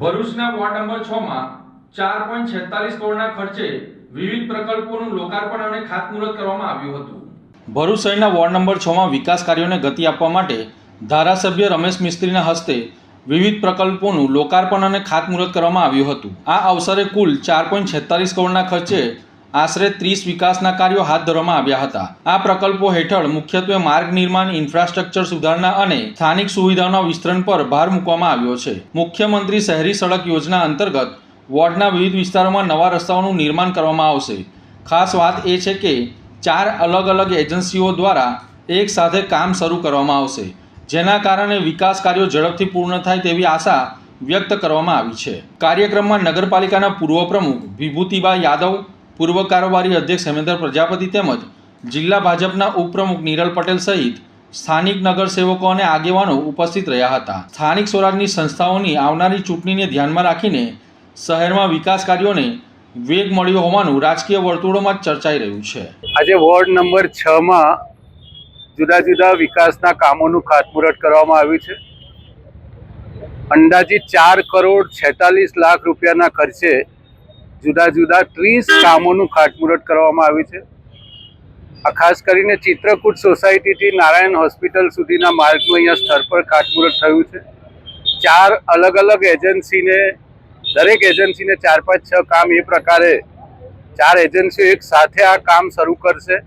ભરૂચના ward number 6 માં 4.46 કરોડના ખર્ચે વિવિધ પ્રકલ્પોનું લોકાર્પણ અને ખાતમુહૂર્ત કરવામાં આવ્યું હતું। ભરૂચ શહેરના વોર્ડ નંબર 6 માં વિકાસ કાર્યોને ગતિ આપવા માટે ધારાસભ્ય રમેશ મિસ્ત્રીના હસ્તે વિવિધ પ્રકલ્પોનું લોકાર્પણ અને ખાતમુહૂર્ત કરવામાં આવ્યું હતું। આ અવસરે કુલ 4.46 કરોડના ખર્ચે આશરે 30 વિકાસના કાર્યો હાથ ધરવામાં આવ્યા હતા। આ પ્રકલ્પો હેઠળ મુખ્યત્વે માર્ગ નિર્માણ, ઇન્ફ્રાસ્ટ્રક્ચર સુધારણા અને સ્થાનિક સુવિધાઓના વિસ્તરણ પર ભાર મૂકવામાં આવ્યો છે। મુખ્યમંત્રી શહેરી સડક યોજના અંતર્ગત વોર્ડના વિવિધ વિસ્તારોમાં નવા રસ્તાઓનું નિર્માણ કરવામાં આવશે। ખાસ વાત એ છે કે 4 અલગ અલગ એજન્સીઓ દ્વારા એક સાથે કામ શરૂ કરવામાં આવશે, જેના કારણે વિકાસ કાર્યો ઝડપથી પૂર્ણ થાય તેવી આશા વ્યક્ત કરવામાં આવી છે। કાર્યક્રમમાં નગરપાલિકાના પૂર્વ પ્રમુખ વિભૂતિબા યાદવ, પૂર્વ કારોબારી અધ્યક્ષ હેમેન્દ્ર પ્રજાપતિ તેમજ જિલ્લા ભાજપના ઉપપ્રમુખ નિરલ પટેલ સહિત સ્થાનિક નગરસેવકો અને આગેવાનો ઉપસ્થિત રહ્યા હતા। સ્થાનિક સ્વરાજની સંસ્થાઓની આવનારી ચૂંટણીને ધ્યાનમાં રાખીને શહેરમાં વિકાસ કાર્યોને વેગ મળ્યો હોવાનું રાજકીય વર્તુળોમાં ચર્ચાઈ રહ્યું છે। આજે વોર્ડ નંબર 6 માં જુદા જુદા વિકાસના કામોનું ખાતમુહૂર્ત કરવામાં આવ્યું છે। અંદાજિત 4 કરોડ 46 લાખ રૂપિયાના ખર્ચે જુદા જુદા 30 કામોનું ખાતમુહૂર્ત કરવામાં આવ્યું છે। આ ખાસ કરીને ચિત્રકૂટ સોસાયટીથી નારાયણ હોસ્પિટલ સુધીના માર્ગનું અહીંયા સ્થળ પર ખાતમુહૂર્ત થયું છે। 4 અલગ અલગ એજન્સીને, દરેક એજન્સીને 4-5-6 કામ એ પ્રકારે 4 એજન્સીઓ એક સાથે આ કામ શરૂ કરશે।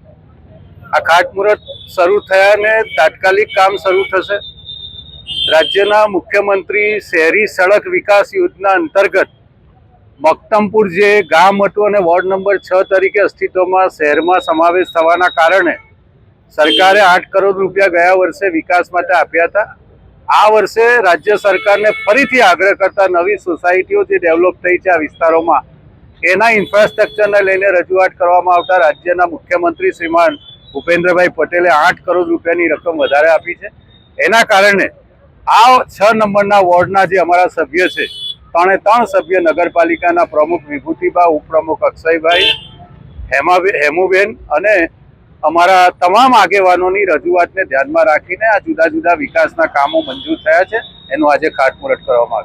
આ ખાતમુહૂર્ત શરૂ થયાને તાત્કાલિક કામ શરૂ થશે। રાજ્યના મુખ્યમંત્રી શહેરી સડક વિકાસ યોજના અંતર્ગત મક્તમપુર જે ગામ હતું અને વોર્ડ નંબર 6 તરીકે અસ્તિત્વમાં શહેરમાં સમાવેશ થવાના કારણે સરકારે 8 કરોડ રૂપિયા ગયા વર્ષે વિકાસ માટે આપ્યા હતા। આ વર્ષે રાજ્ય સરકારને ફરીથી આગ્રહ કરતા નવી સોસાયટીઓ જે ડેવલપ થઈ છે આ વિસ્તારોમાં, એના ઇન્ફ્રાસ્ટ્રક્ચરને લઈને રજૂઆત કરવામાં આવતા રાજ્યના મુખ્યમંત્રી શ્રીમાન ભૂપેન્દ્રભાઈ પટેલે 8 કરોડ રૂપિયાની રકમ વધારે આપી છે। એના કારણે આ 6 નંબરના વોર્ડના જે અમારા સભ્ય છે, 3 સભ્ય નગરપાલિકાના પ્રમુખ વિભૂતિબા, ઉપપ્રમુખ અક્ષયભાઈ, હેમુબેન અને અમારા તમામ આગેવાનોની રજૂઆતને ધ્યાનમાં રાખીને આ જુદા જુદા વિકાસના કામો મંજૂર થયા છે, એનું આજે ખાતમુહૂર્ત કરવામાં આવ્યું।